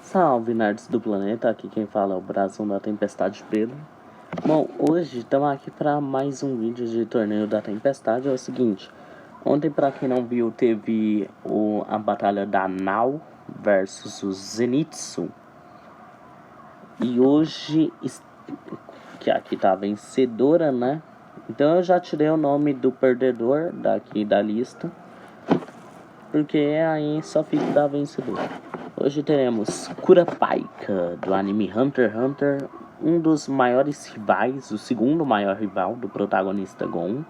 Salve, nerds do planeta, aqui quem fala é o Brasão da Tempestade Pedro. Bom, hoje estamos aqui para mais um vídeo de torneio da Tempestade. É o seguinte, ontem, para quem não viu, teve a batalha da Nau versus o Zenitsu. E hoje, que aqui tá a vencedora, né? Então eu já tirei o nome do perdedor daqui da lista, porque aí só fica da vencedora. Hoje teremos Curapaika, do anime Hunter x Hunter, um dos maiores rivais, o segundo maior rival do protagonista Gon.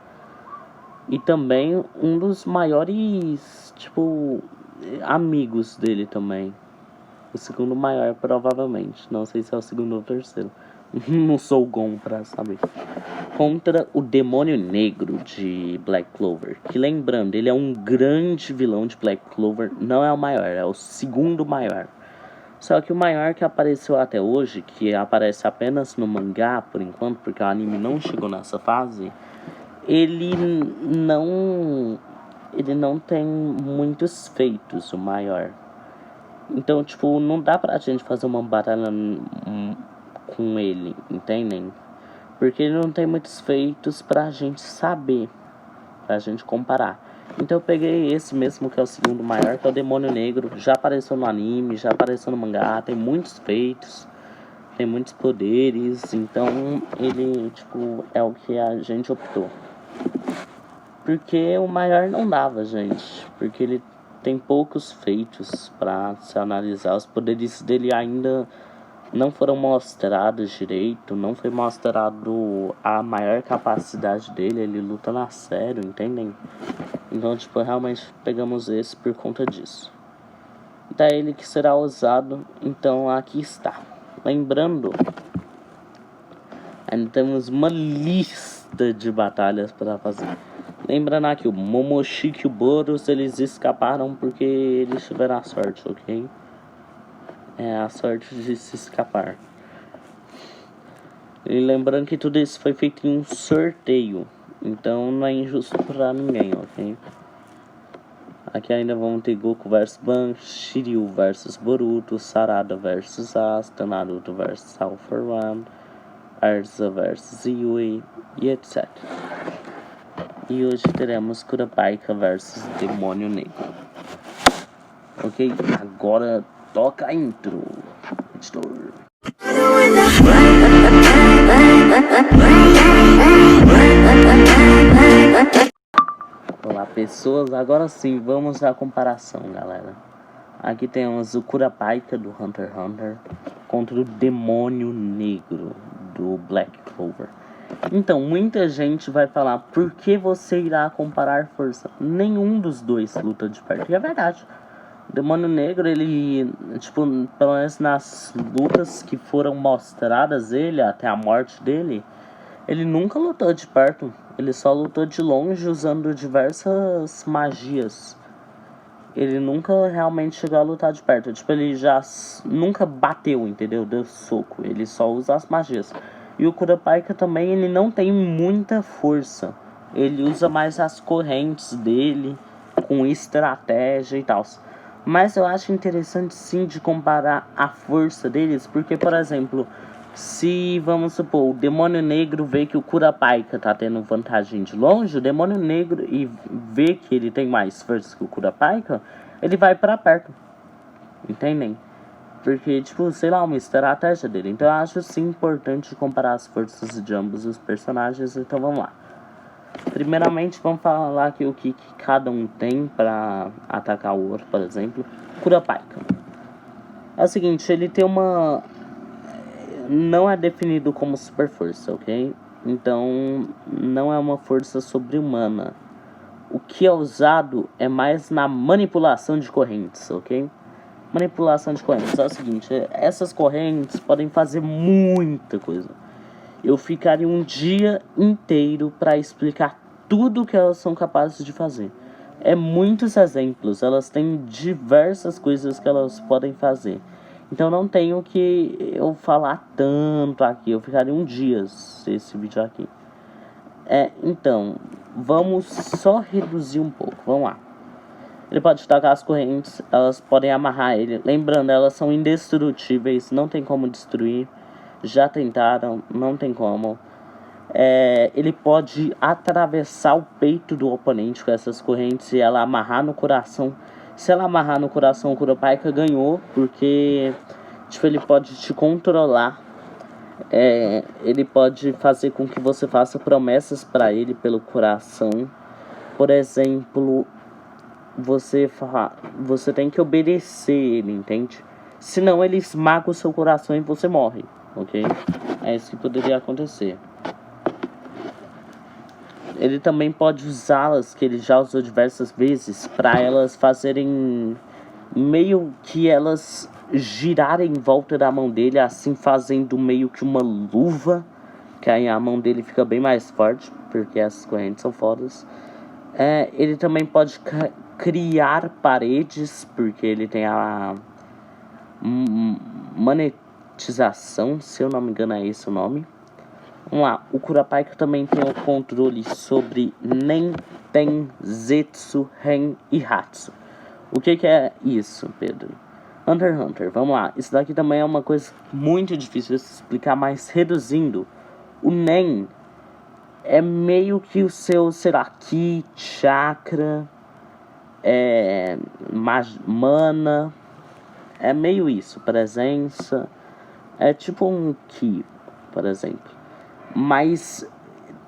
E também um dos maiores, amigos dele também. O segundo maior, provavelmente. Não sei se é o segundo ou o terceiro. Não sou o Gon pra saber. Contra o Demônio Negro de Black Clover. Que, lembrando, ele é um grande vilão de Black Clover. Não é o maior, é o segundo maior. Só que o maior que apareceu até hoje, que aparece apenas no mangá por enquanto, porque o anime não chegou nessa fase, ele não tem muitos feitos, o maior. Então, não dá pra gente fazer uma batalha com ele, entendem? Porque ele não tem muitos feitos pra gente saber, pra gente comparar. Então eu peguei esse mesmo, que é o segundo maior, que é o Demônio Negro. Já apareceu no anime, já apareceu no mangá, tem muitos feitos, tem muitos poderes. Então ele, é o que a gente optou. Porque o maior não dava, gente. Porque ele tem poucos feitos pra se analisar. Os poderes dele ainda não foram mostrados direito, não foi mostrado a maior capacidade dele, ele luta na sério, entendem? Então, realmente pegamos esse por conta disso. Da ele que será usado, então aqui está. Lembrando, ainda temos uma lista de batalhas para fazer. Lembrando aqui, o Momoshiki e o Boros, eles escaparam porque eles tiveram a sorte, ok? É a sorte de se escapar. E lembrando que tudo isso foi feito em um sorteio, então não é injusto pra ninguém, ok? Aqui ainda vamos ter Goku vs Ban, Shiryu vs Boruto, Sarada vs Asta, Naruto vs All For One, Erza vs Yui e etc. E hoje teremos Curapaika vs Demônio Negro. Ok, agora toca a intro, editor. Olá pessoas, agora sim vamos à comparação, galera. Aqui temos o Curapaika do Hunter x Hunter contra o Demônio Negro do Black Clover. Então, muita gente vai falar, por que você irá comparar força? Nenhum dos dois luta de perto, e é verdade. O Demônio Negro, ele, pelo menos nas lutas que foram mostradas ele, até a morte dele, ele nunca lutou de perto. Ele só lutou de longe usando diversas magias. Ele nunca realmente chegou a lutar de perto. Ele já nunca bateu, entendeu? Deu soco. Ele só usa as magias. E o Curapaika também, ele não tem muita força. Ele usa mais as correntes dele, com estratégia e tal. Mas eu acho interessante sim de comparar a força deles, porque, por exemplo, se, vamos supor, o Demônio Negro vê que o Curapaika tá tendo vantagem de longe, o Demônio Negro e vê que ele tem mais força que o Curapaika, ele vai pra perto, entendem? Porque, sei lá, uma estratégia dele. Então eu acho sim importante comparar as forças de ambos os personagens, então vamos lá. Primeiramente, vamos falar aqui o que cada um tem pra atacar o outro, por exemplo. Curapaika. É o seguinte, ele tem uma... Não é definido como super força, ok? Então, não é uma força sobre-humana. O que é usado é mais na manipulação de correntes, ok? Manipulação de correntes é o seguinte, essas correntes podem fazer muita coisa. Eu ficaria um dia inteiro para explicar tudo o que elas são capazes de fazer. É muitos exemplos, elas têm diversas coisas que elas podem fazer. Então não tenho que eu falar tanto aqui, eu ficaria um dia esse vídeo aqui. Então, vamos só reduzir um pouco, vamos lá. Ele pode tacar as correntes, elas podem amarrar ele. Lembrando, elas são indestrutíveis, não tem como destruir. Já tentaram, não tem como. Ele pode atravessar o peito do oponente com essas correntes e ela amarrar no coração. Se ela amarrar no coração, o Curapaika ganhou, porque tipo, ele pode te controlar. Ele pode fazer com que você faça promessas para ele pelo coração. Por exemplo, você tem que obedecer ele, entende? Senão ele esmaga o seu coração e você morre, ok? É isso que poderia acontecer. Ele também pode usá-las, que ele já usou diversas vezes, para elas fazerem meio que elas girarem em volta da mão dele, assim fazendo meio que uma luva, que aí a mão dele fica bem mais forte, porque essas correntes são fodas. Ele também pode criar paredes, porque ele tem a monetização, se eu não me engano é esse o nome. Vamos lá, o Curapaika também tem o controle sobre Nen, Ten, Zetsu, Ren e Hatsu. O que é isso, Pedro? Hunter x Hunter, vamos lá. Isso daqui também é uma coisa muito difícil de se explicar, mas reduzindo, o Nen é meio que o seu, sei lá, Ki, Chakra, Mana, é meio isso, presença, é tipo um Ki, por exemplo. Mas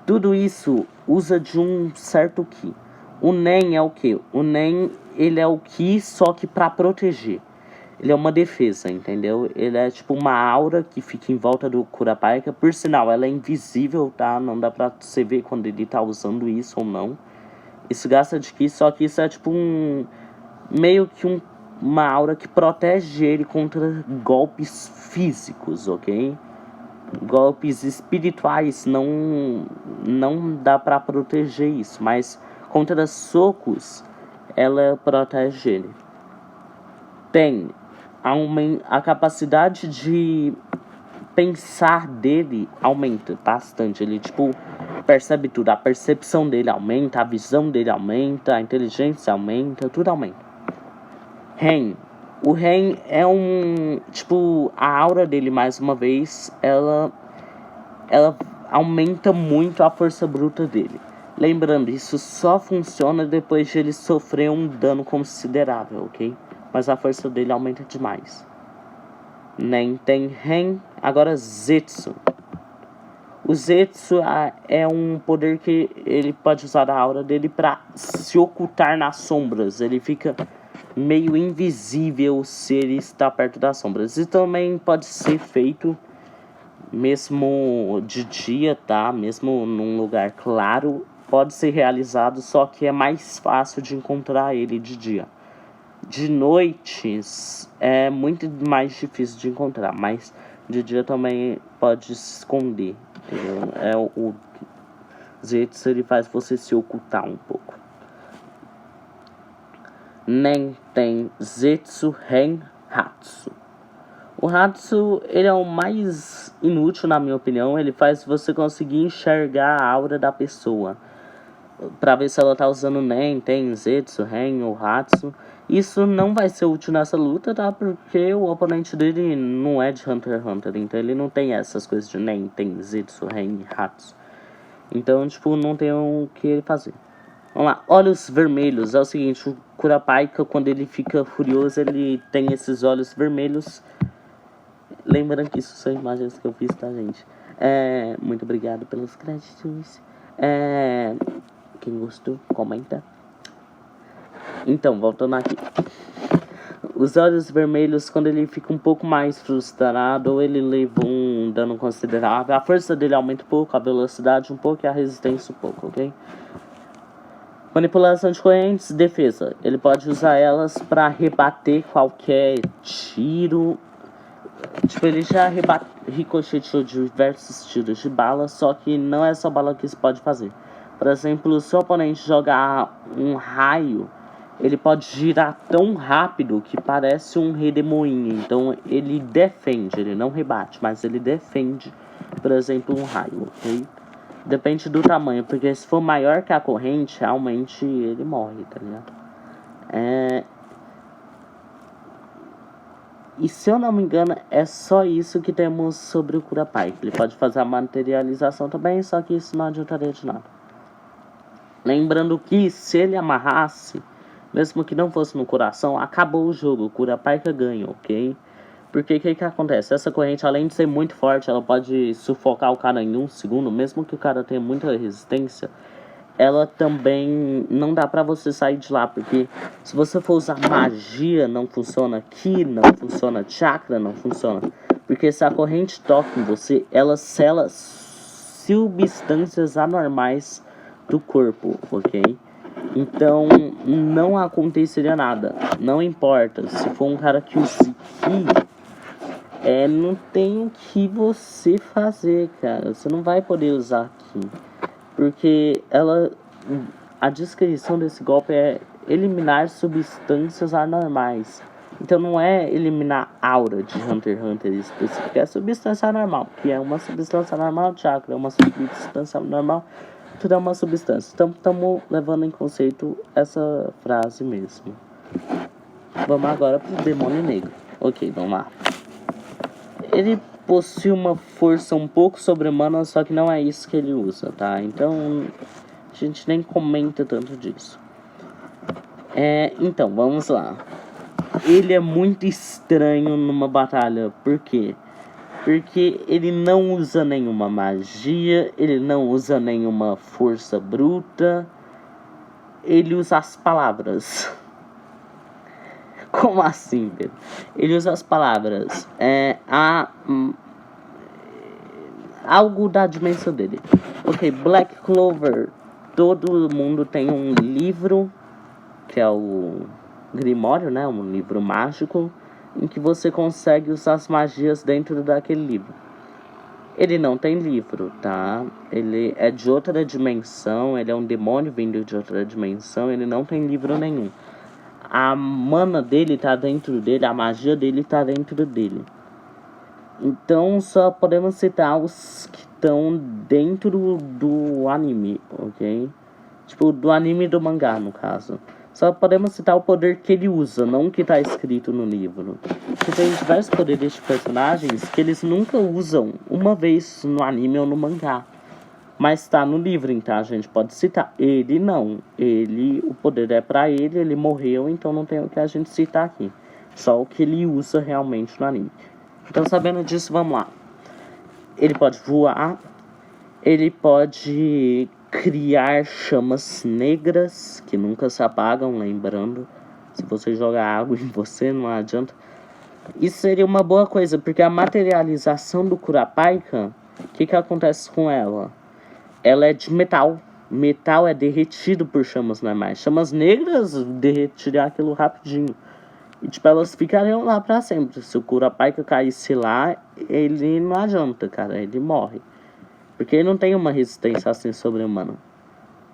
tudo isso usa de um certo Ki. O Nen é o que? O Nen, ele é o Ki, só que pra proteger. Ele é uma defesa, entendeu? Ele é tipo uma aura que fica em volta do Curapaika. Por sinal, ela é invisível, tá? Não dá pra você ver quando ele tá usando isso ou não. Isso gasta de Ki, só que isso é tipo meio que uma aura que protege ele contra golpes físicos, ok? Golpes espirituais não dá pra proteger isso, mas contra socos ela protege ele. Tem a capacidade de pensar dele aumenta bastante. Ele tipo percebe tudo, a percepção dele aumenta, a visão dele aumenta, a inteligência aumenta, tudo aumenta. Ren. O Ren é tipo, a aura dele, mais uma vez, ela aumenta muito a força bruta dele. Lembrando, isso só funciona depois de ele sofrer um dano considerável, ok? Mas a força dele aumenta demais. Nem tem Ren, agora Zetsu. O Zetsu é um poder que ele pode usar a aura dele para se ocultar nas sombras. Ele fica meio invisível se ele está perto das sombras. E também pode ser feito mesmo de dia, tá? Mesmo num lugar claro, pode ser realizado, só que é mais fácil de encontrar ele de dia. De noite é muito mais difícil de encontrar, mas de dia também pode se esconder, entendeu? O Zetsu, ele faz você se ocultar um pouco. Nem tem Zetsu, Ren, Hatsu. O Hatsu, ele é o mais inútil na minha opinião. Ele faz você conseguir enxergar a aura da pessoa, pra ver se ela tá usando Nen, Ten, Zetsu, Ren ou Hatsu. Isso não vai ser útil nessa luta, tá? Porque o oponente dele não é de Hunter x Hunter, então ele não tem essas coisas de Nen, Ten, Zetsu, Ren e Hatsu. Então, tipo, não tem o que ele fazer. Vamos lá, olhos vermelhos. É o seguinte, o Curapaika, quando ele fica furioso, ele tem esses olhos vermelhos. Lembrando que isso são imagens que eu fiz, tá, gente? Muito obrigado pelos créditos. Quem gostou, comenta. Então, voltando aqui. Os olhos vermelhos, quando ele fica um pouco mais frustrado, ou ele leva um dano considerável, a força dele aumenta um pouco, a velocidade um pouco e a resistência um pouco, ok? Manipulação de correntes, defesa. Ele pode usar elas para rebater qualquer tiro. Tipo, ele já ricocheteou diversos tiros de bala, só que não é só bala que isso pode fazer. Por exemplo, se o oponente jogar um raio, ele pode girar tão rápido que parece um redemoinho. Então ele defende, ele não rebate, mas ele defende, por exemplo, um raio, ok? Depende do tamanho, porque se for maior que a corrente, realmente ele morre, tá ligado? E se eu não me engano, é só isso que temos sobre o Curapai. Ele pode fazer a materialização também, só que isso não adiantaria de nada. Lembrando que se ele amarrasse, mesmo que não fosse no coração, acabou o jogo. O Curapaika ganha, ok? Porque o que acontece? Essa corrente, além de ser muito forte, ela pode sufocar o cara em 1 segundo, mesmo que o cara tenha muita resistência. Ela também não dá pra você sair de lá, porque se você for usar magia, não funciona. Ki não funciona, chakra não funciona. Porque se a corrente toca em você, ela sela substâncias anormais do corpo, ok? Então não aconteceria nada. Não importa, se for um cara que use Ki, não tem o que você fazer, cara. Você não vai poder usar Ki. Porque a descrição desse golpe é eliminar substâncias anormais. Então não é eliminar aura de Hunter x Hunter específica, é substância anormal, que é uma substância normal, chakra é uma substância normal, tudo é uma substância. Então estamos levando em conceito essa frase mesmo. Vamos agora pro demônio negro. Ok, vamos lá. Ele possui uma força um pouco sobre-humana, só que não é isso que ele usa, tá? Então a gente nem comenta tanto disso. Então, vamos lá. Ele é muito estranho numa batalha. Por quê? Porque ele não usa nenhuma magia, ele não usa nenhuma força bruta. Ele usa as palavras. Como assim, Pedro? Ele usa as palavras. Algo da dimensão dele. Ok, Black Clover. Todo mundo tem um livro, que é o Grimório, né? Um livro mágico, em que você consegue usar as magias dentro daquele livro. Ele não tem livro, tá? Ele é de outra dimensão, ele é um demônio vindo de outra dimensão, ele não tem livro nenhum. A mana dele tá dentro dele, a magia dele tá dentro dele. Então só podemos citar os que estão dentro do anime, ok? Tipo, do anime e do mangá, no caso. Só podemos citar o poder que ele usa, não o que tá escrito no livro. Porque tem diversos poderes de personagens que eles nunca usam uma vez no anime ou no mangá. Mas tá no livro, então a gente pode citar. Ele não. O poder é pra ele morreu, então não tem o que a gente citar aqui. Só o que ele usa realmente no anime. Então, sabendo disso, vamos lá. Ele pode voar. Ele pode criar chamas negras que nunca se apagam, lembrando. Se você jogar água em você, não adianta. Isso seria uma boa coisa, porque a materialização do Curapaika, o que acontece com ela? Ela é de metal. Metal é derretido por chamas normais. Chamas negras derretiriam aquilo rapidinho. E tipo, elas ficariam lá pra sempre. Se o Curapaika caísse lá, ele não adianta, cara. Ele morre. Porque ele não tem uma resistência assim sobre-humana.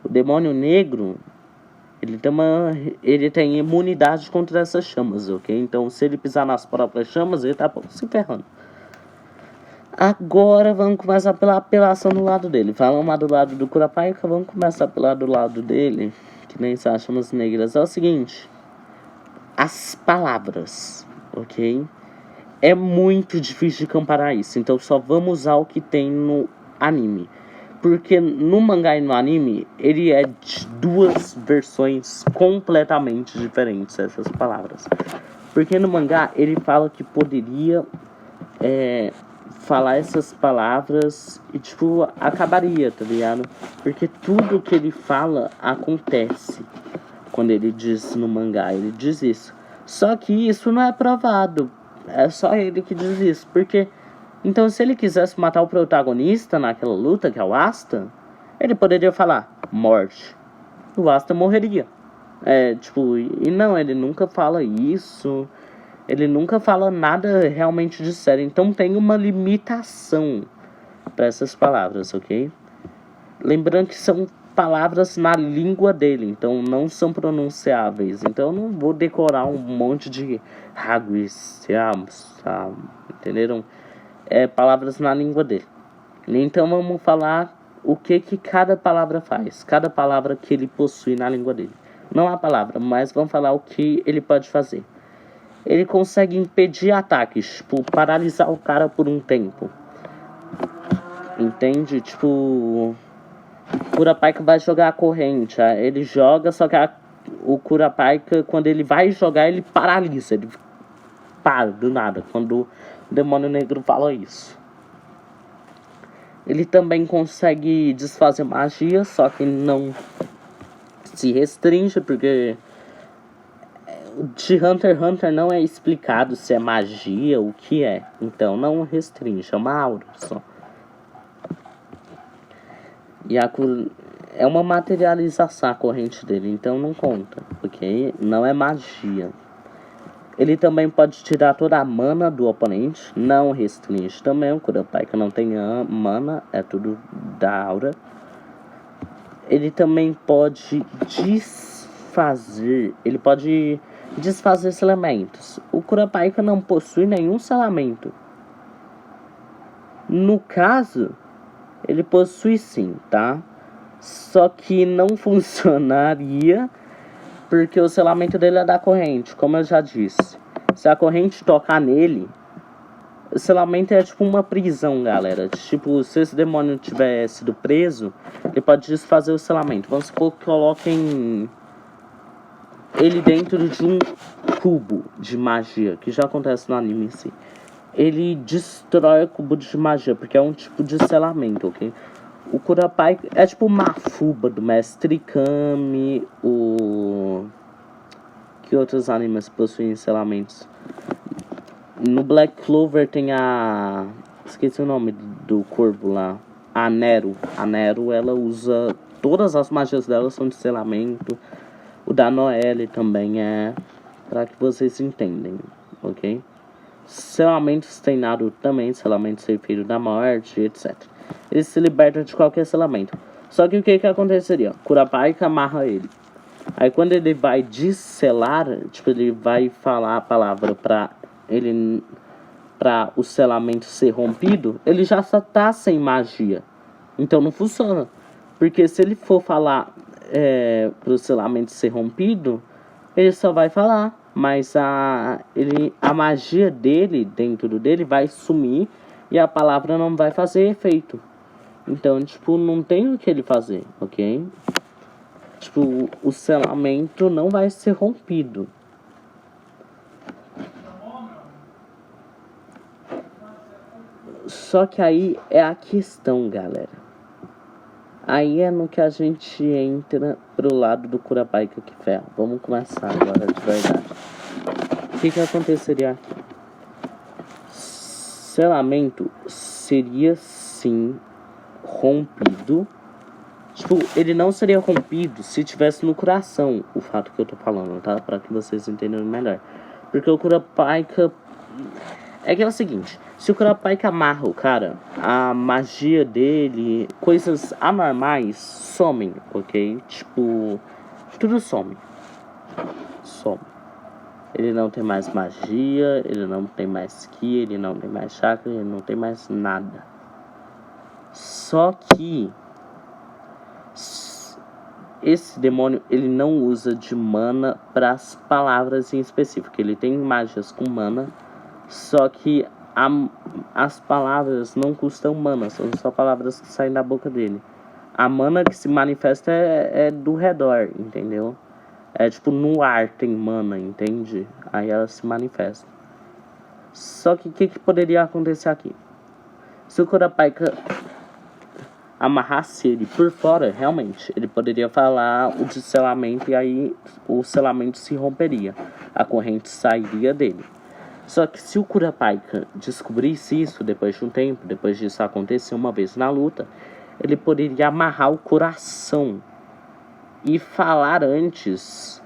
O demônio negro, ele tem imunidade contra essas chamas, ok? Então se ele pisar nas próprias chamas, ele tá se ferrando. Agora vamos começar pela apelação do lado dele. Falamos do lado do Curapaika, vamos começar pelo lado dele, que nem são as chamas negras. É o seguinte, as palavras, ok? É muito difícil de comparar isso, então só vamos usar o que tem no anime. Porque no mangá e no anime, ele é de duas versões completamente diferentes, essas palavras. Porque no mangá, ele fala que poderia falar essas palavras e, tipo, acabaria, tá ligado? Porque tudo que ele fala acontece. Quando ele diz no mangá, ele diz isso. Só que isso não é provado. É só ele que diz isso. Porque, então, se ele quisesse matar o protagonista naquela luta, que é o Asta, ele poderia falar morte. O Asta morreria. E não, ele nunca fala isso. Ele nunca fala nada realmente de sério. Então tem uma limitação para essas palavras, ok? Lembrando que são palavras na língua dele, então não são pronunciáveis. Então eu não vou decorar um monte de entenderam? Palavras na língua dele. Então vamos falar o que cada palavra faz, cada palavra que ele possui na língua dele. Não a palavra, mas vamos falar o que ele pode fazer. Ele consegue impedir ataques, tipo, paralisar o cara por um tempo. Entende? Tipo, o Curapaika vai jogar a corrente. Ele joga, só que o Curapaika, quando ele vai jogar, ele paralisa. Ele para do nada, quando o Demônio Negro fala isso. Ele também consegue desfazer magia, só que não se restringe, porque de Hunter x Hunter não é explicado se é magia, o que é. Então não restringe, é uma aura só. E é uma materialização a corrente dele, então não conta, porque não é magia. Ele também pode tirar toda a mana do oponente, não restringe também. O Curapaika não tem mana, é tudo da aura. Ele também pode desfazer selamentos. O Curapaika não possui nenhum selamento. No caso, ele possui sim, tá? Só que não funcionaria, porque o selamento dele é da corrente, como eu já disse. Se a corrente tocar nele, o selamento é tipo uma prisão, galera. Tipo, se esse demônio tiver sido preso, ele pode desfazer o selamento. Vamos supor que coloquem ele dentro de um cubo de magia, que já acontece no anime em si. Ele destrói o cubo de magia, porque é um tipo de selamento, ok? O Curapaika é tipo uma Mafuba do Mestre Kami. Que outros animes possuem selamentos? No Black Clover tem a... esqueci o nome do corvo lá. A Nero. A Nero, ela usa... todas as magias dela são de selamento. O da Noelle também é... para que vocês entendem, ok? Selamentos tem Naruto também. Selamento Ceifeiro da Morte, etc. Ele se liberta de qualquer selamento. Só que o que aconteceria? Curapaika amarra ele. Aí quando ele vai desselar, tipo, ele vai falar a palavra pra o selamento ser rompido, ele já só tá sem magia. Então não funciona. Porque se ele for falar pro selamento ser rompido, ele só vai falar. Mas a magia dele, dentro dele, vai sumir e a palavra não vai fazer efeito. Então, tipo, não tem o que ele fazer, ok? Tipo, o selamento não vai ser rompido. Só que aí é a questão, galera. Aí é no que a gente entra pro lado do Curapaika que ferra. Vamos começar agora de verdade. O que aconteceria aqui? Selamento seria sim rompido. Tipo, ele não seria rompido se tivesse no coração, o fato que eu tô falando, tá? Pra que vocês entendam melhor. Porque o Curapaika... é que é o seguinte, se o Curapaika amarra o cara, a magia dele, coisas anormais somem, ok? Tipo, tudo some. Some. Ele não tem mais magia, ele não tem mais ki, ele não tem mais chakra, ele não tem mais nada. Só que esse demônio, ele não usa de mana para as palavras em específico. Ele tem magias com mana, só que as palavras não custam mana, são só palavras que saem da boca dele. A mana que se manifesta é do redor, entendeu? É tipo no ar tem mana, entende? Aí ela se manifesta. Só que o que poderia acontecer aqui? Se o Curapaika amarrasse ele por fora, realmente, ele poderia falar o de selamento e aí o selamento se romperia. A corrente sairia dele. Só que se o Curapaika descobrisse isso depois de um tempo, depois disso acontecer uma vez na luta, ele poderia amarrar o coração e falar antes,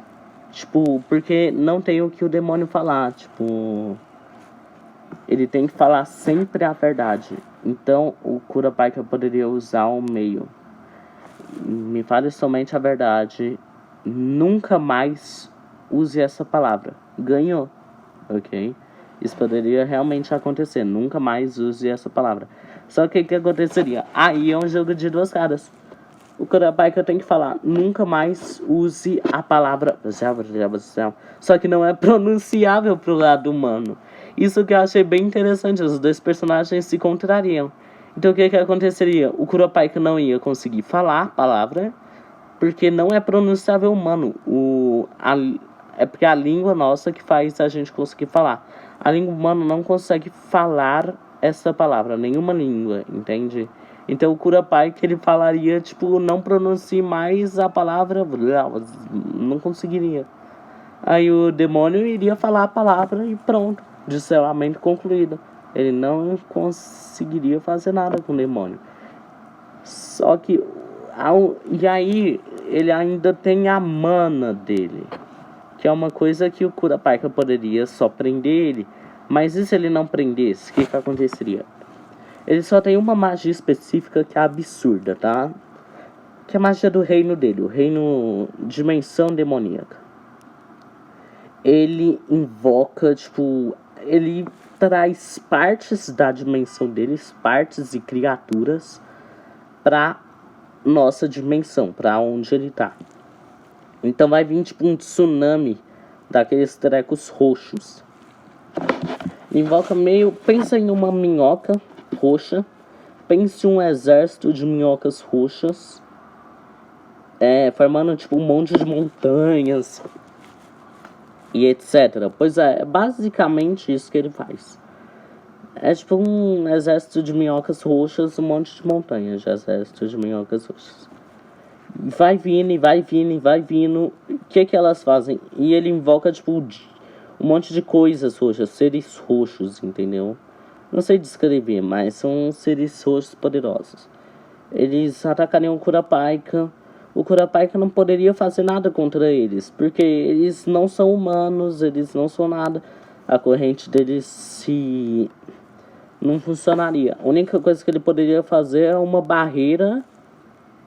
tipo, porque não tem o que o demônio falar, tipo, ele tem que falar sempre a verdade. Então o Curapaika poderia usar o meio: me fale somente a verdade, nunca mais use essa palavra. Ganhou, ok? Isso poderia realmente acontecer, nunca mais use essa palavra. Só que o que aconteceria? Aí é um jogo de duas caras. o Curapaika tem que falar: nunca mais use a palavra. Só que não é pronunciável pro lado humano. Isso que eu achei bem interessante. Os dois personagens se contrariam. Então o que aconteceria? O Curapaika não ia conseguir falar a palavra, porque não é pronunciável humano. É porque a língua nossa que faz a gente conseguir falar. A língua humana não consegue falar essa palavra, nenhuma língua, entende? Então o Curapaika ele falaria, tipo, não pronuncie mais a palavra, não conseguiria. Aí o demônio iria falar a palavra e pronto, descelamento concluído. Ele não conseguiria fazer nada com o demônio. Só que, e aí, ele ainda tem a mana dele, que é uma coisa que o Curapaika poderia só prender ele. Mas e se ele não prendesse, o que aconteceria? Ele só tem uma magia específica que é absurda, tá? Que é a magia do reino dele, o reino dimensão demoníaca. Ele invoca, tipo, ele traz partes da dimensão deles, partes e criaturas pra nossa dimensão, pra onde ele tá. Então vai vir tipo um tsunami daqueles trecos roxos. Invoca meio, pensa em uma minhoca roxa, pense um exército de minhocas roxas, formando tipo um monte de montanhas e etc. Pois é basicamente isso que ele faz. É tipo um exército de minhocas roxas, um monte de montanhas de exército de minhocas roxas. Vai vindo, vai vindo, vai vindo. O que elas fazem? E ele invoca tipo um monte de coisas roxas, seres roxos, entendeu? Não sei descrever, mas são seres roxos poderosos. Eles atacariam o Curapaika. O Curapaika não poderia fazer nada contra eles, porque eles não são humanos, eles não são nada. A corrente deles não funcionaria. A única coisa que ele poderia fazer é uma barreira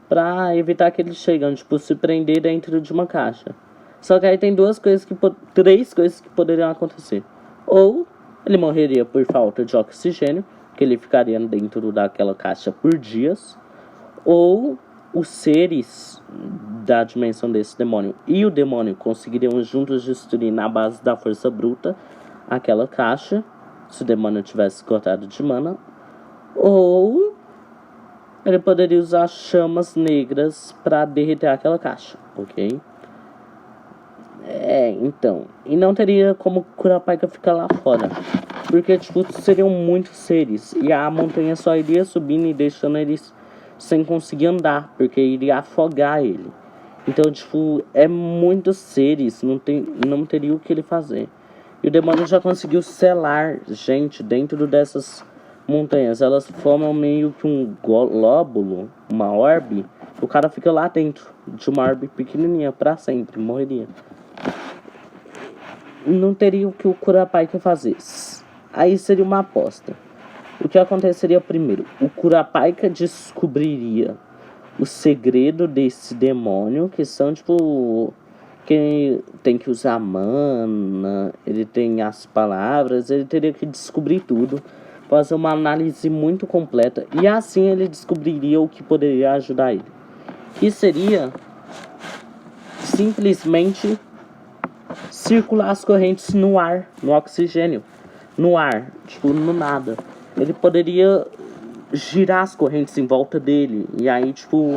pra evitar que eles cheguem, tipo, se prender dentro de uma caixa. Só que aí tem três coisas que poderiam acontecer. Ou ele morreria por falta de oxigênio, que ele ficaria dentro daquela caixa por dias. Ou os seres da dimensão desse demônio e o demônio conseguiriam juntos destruir na base da força bruta aquela caixa, se o demônio tivesse cortado de mana. Ou ele poderia usar chamas negras para derreter aquela caixa, ok? Então. E não teria como Curapaika ficar lá fora, porque, tipo, seriam muitos seres e a montanha só iria subindo e deixando eles sem conseguir andar, porque iria afogar ele. Então, tipo, é muitos seres, não teria o que ele fazer. E o demônio já conseguiu selar gente dentro dessas montanhas. Elas formam meio que um glóbulo, uma orbe. O cara fica lá dentro de uma orbe pequenininha pra sempre, morreria. Não teria o que o Curapaika fazer. Aí seria uma aposta. O que aconteceria primeiro? O Curapaika descobriria o segredo desse demônio, que são tipo... que tem que usar mana, ele tem as palavras, ele teria que descobrir tudo, fazer uma análise muito completa, e assim ele descobriria o que poderia ajudar ele. Que seria simplesmente circular as correntes no ar, no oxigênio, no ar, tipo, no nada. Ele poderia girar as correntes em volta dele, e aí, tipo,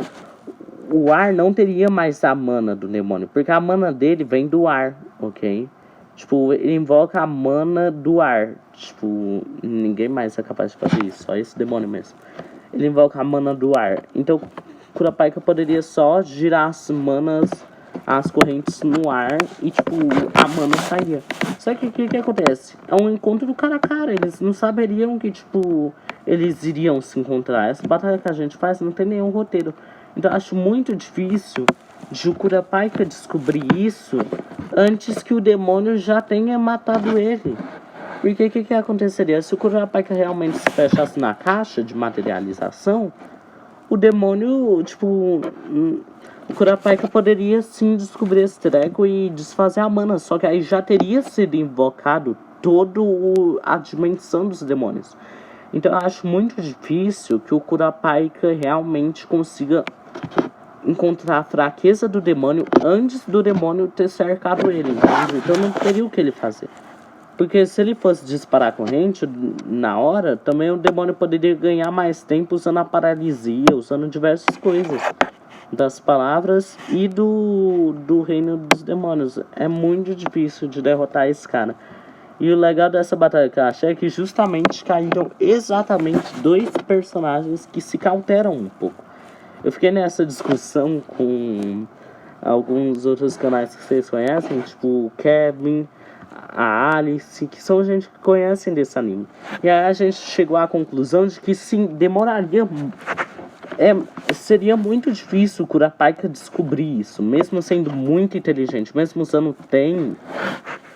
o ar não teria mais a mana do demônio, porque a mana dele vem do ar, ok? Tipo, ele invoca a mana do ar. Tipo, ninguém mais é capaz de fazer isso, só esse demônio mesmo. Ele invoca a mana do ar. Então, Curapaika poderia só girar as manas, as correntes no ar e, tipo, a mana sairia. Só que o que acontece? É um encontro do cara a cara. Eles não saberiam que, tipo, eles iriam se encontrar. Essa batalha que a gente faz não tem nenhum roteiro. Então eu acho muito difícil de o Curapaika descobrir isso antes que o demônio já tenha matado ele. Porque o que aconteceria? Se o Curapaika realmente se fechasse na caixa de materialização, o demônio, tipo... o Curapaika poderia sim descobrir esse treco e desfazer a mana. Só que aí já teria sido invocado toda a dimensão dos demônios. Então eu acho muito difícil que o Curapaika realmente consiga encontrar a fraqueza do demônio antes do demônio ter cercado ele, entende? Então não teria o que ele fazer. Porque se ele fosse disparar a corrente na hora, também o demônio poderia ganhar mais tempo usando a paralisia, usando diversas coisas das palavras e do reino dos demônios. É muito difícil de derrotar esse cara. E o legal dessa batalha que eu achei é que justamente caíram exatamente 2 personagens que se cauteram um pouco. Eu fiquei nessa discussão com alguns outros canais que vocês conhecem, tipo o Kevin, a Alice, que são gente que conhecem desse anime. E aí a gente chegou à conclusão de que sim, demoraria... seria muito difícil o Curapaika descobrir isso, mesmo sendo muito inteligente, mesmo usando TEM,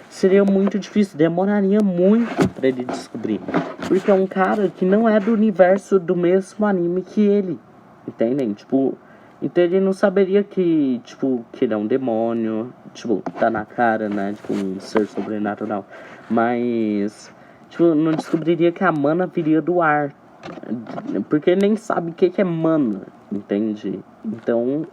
seria muito difícil, demoraria muito pra ele descobrir. Porque é um cara que não é do universo do mesmo anime que ele, entendem? Tipo, então ele não saberia que, tipo, que ele é um demônio, tipo, tá na cara, né, tipo, um ser sobrenatural. Mas, tipo, não descobriria que a mana viria do ar, porque ele nem sabe o que é mana, entende? Então,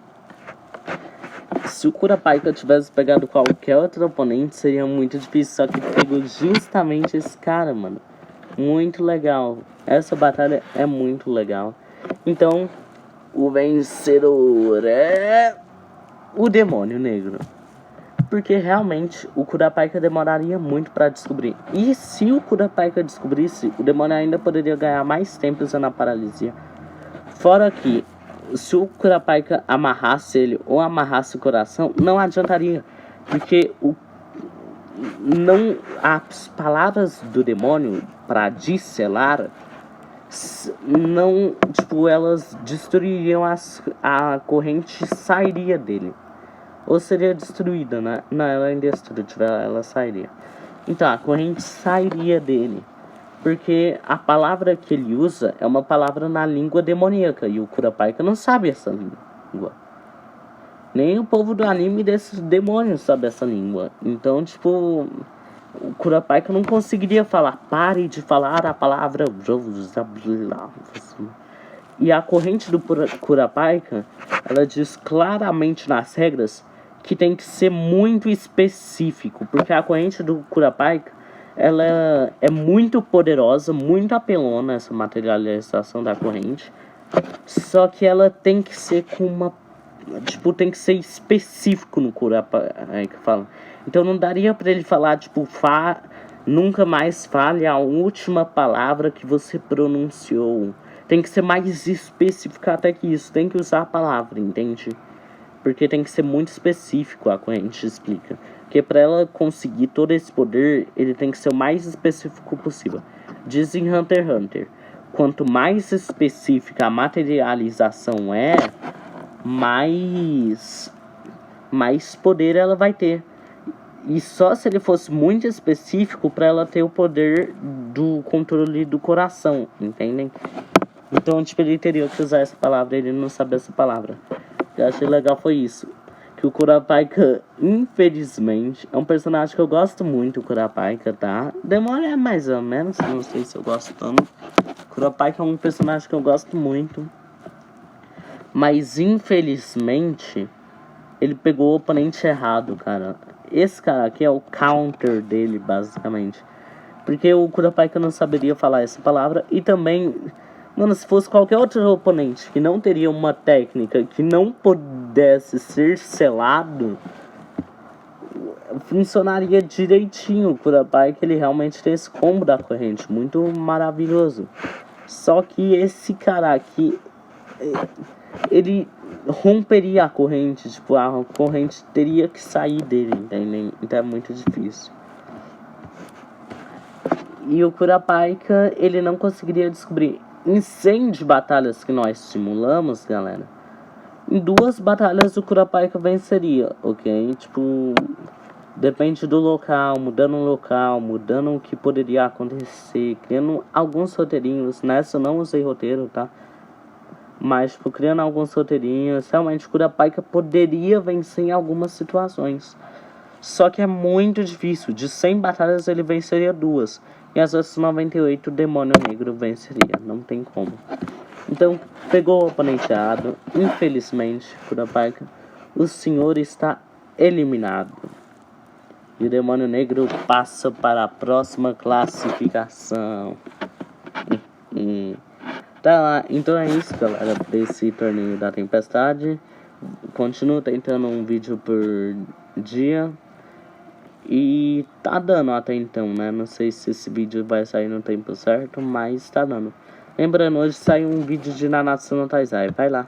se o Curapaika tivesse pegado qualquer outro oponente, seria muito difícil. Só que pegou justamente esse cara, mano. Muito legal. Essa batalha é muito legal. Então, o vencedor é o Demônio Negro. Porque realmente o Curapaika demoraria muito pra descobrir. E se o Curapaika descobrisse, o demônio ainda poderia ganhar mais tempo usando a paralisia. Fora que, se o Curapaika amarrasse ele ou amarrasse o coração, não adiantaria. Porque as palavras do demônio para disselar, não, tipo, elas destruiriam a corrente, sairia dele. Ou seria destruída, né? Não, ela é indestrutível, ela sairia. Então, a corrente sairia dele. Porque a palavra que ele usa é uma palavra na língua demoníaca. E o Curapaika não sabe essa língua. Nem o povo do anime desses demônios sabe essa língua. Então, tipo, o Curapaika não conseguiria falar. Pare de falar a palavra. E a corrente do Curapaika, ela diz claramente nas regras que tem que ser muito específico. Porque a corrente do Curapaika, ela é muito poderosa, muito apelona, essa materialização da corrente. Só que ela tem que ser com uma... Tipo, tem que ser específico no Curapaika, fala. Então não daria pra ele falar, tipo, nunca mais fale a última palavra que você pronunciou. Tem que ser mais específico até que isso. Tem que usar a palavra, entende? Porque tem que ser muito específico, a corrente explica. Porque para ela conseguir todo esse poder, ele tem que ser o mais específico possível. Diz em Hunter x Hunter, quanto mais específica a materialização é, mais poder ela vai ter. E só se ele fosse muito específico para ela ter o poder do controle do coração, entendem? Então, tipo, ele teria que usar essa palavra, ele não sabe essa palavra. O que eu achei legal foi isso. Que o Curapaika, infelizmente, é um personagem que eu gosto muito, o Curapaika, tá? Demônio é mais ou menos, não sei se eu gosto tanto. O Curapaika é um personagem que eu gosto muito. Mas, infelizmente, ele pegou o oponente errado, cara. Esse cara aqui é o counter dele, basicamente. Porque o Curapaika não saberia falar essa palavra. E também, mano, se fosse qualquer outro oponente que não teria uma técnica, que não pudesse ser selado, funcionaria direitinho. O Curapaika, ele realmente tem esse combo da corrente, muito maravilhoso. Só que esse cara aqui, ele romperia a corrente, tipo, a corrente teria que sair dele, entendeu? Então é muito difícil. E o Curapaika, ele não conseguiria descobrir. Em 100 de batalhas que nós simulamos, galera, em 2 batalhas o Curapaika venceria, ok? Tipo, depende do local, mudando o que poderia acontecer, criando alguns roteirinhos. Nessa eu não usei roteiro, tá? Mas, tipo, criando alguns roteirinhos, realmente o Curapaika poderia vencer em algumas situações. Só que é muito difícil. De 100 batalhas ele venceria 2. E às vezes 98 o Demônio Negro venceria. Não tem como. Então, pegou o oponente errado. Infelizmente, Kurapika, o senhor está eliminado. E o Demônio Negro passa para a próxima classificação. Tá lá, então é isso, galera, desse torneio da Tempestade. Continuo tentando um vídeo por dia. E tá dando até então, né? Não sei se esse vídeo vai sair no tempo certo, mas tá dando. Lembrando, hoje saiu um vídeo de Nanatsu no Taizai, vai lá.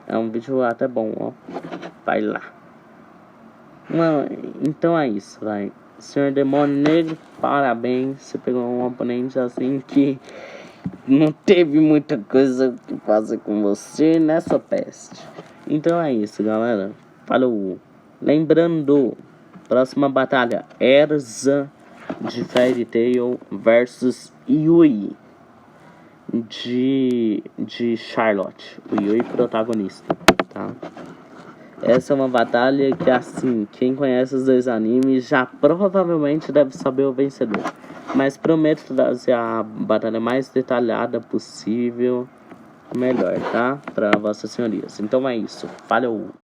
É um vídeo até bom, ó. Vai lá. Mano, então é isso, vai. Senhor Demônio Negro, parabéns. Você pegou um oponente assim que não teve muita coisa que fazer com você, né, sua peste? Então é isso, galera. Falou. Lembrando, próxima batalha, Erza de Fairy Tail versus Yui de Charlotte, o Yui protagonista, tá? Essa é uma batalha que, assim, quem conhece os dois animes já provavelmente deve saber o vencedor. Mas prometo trazer a batalha mais detalhada possível, melhor, tá? Para vossas senhorias. Então é isso. Falou!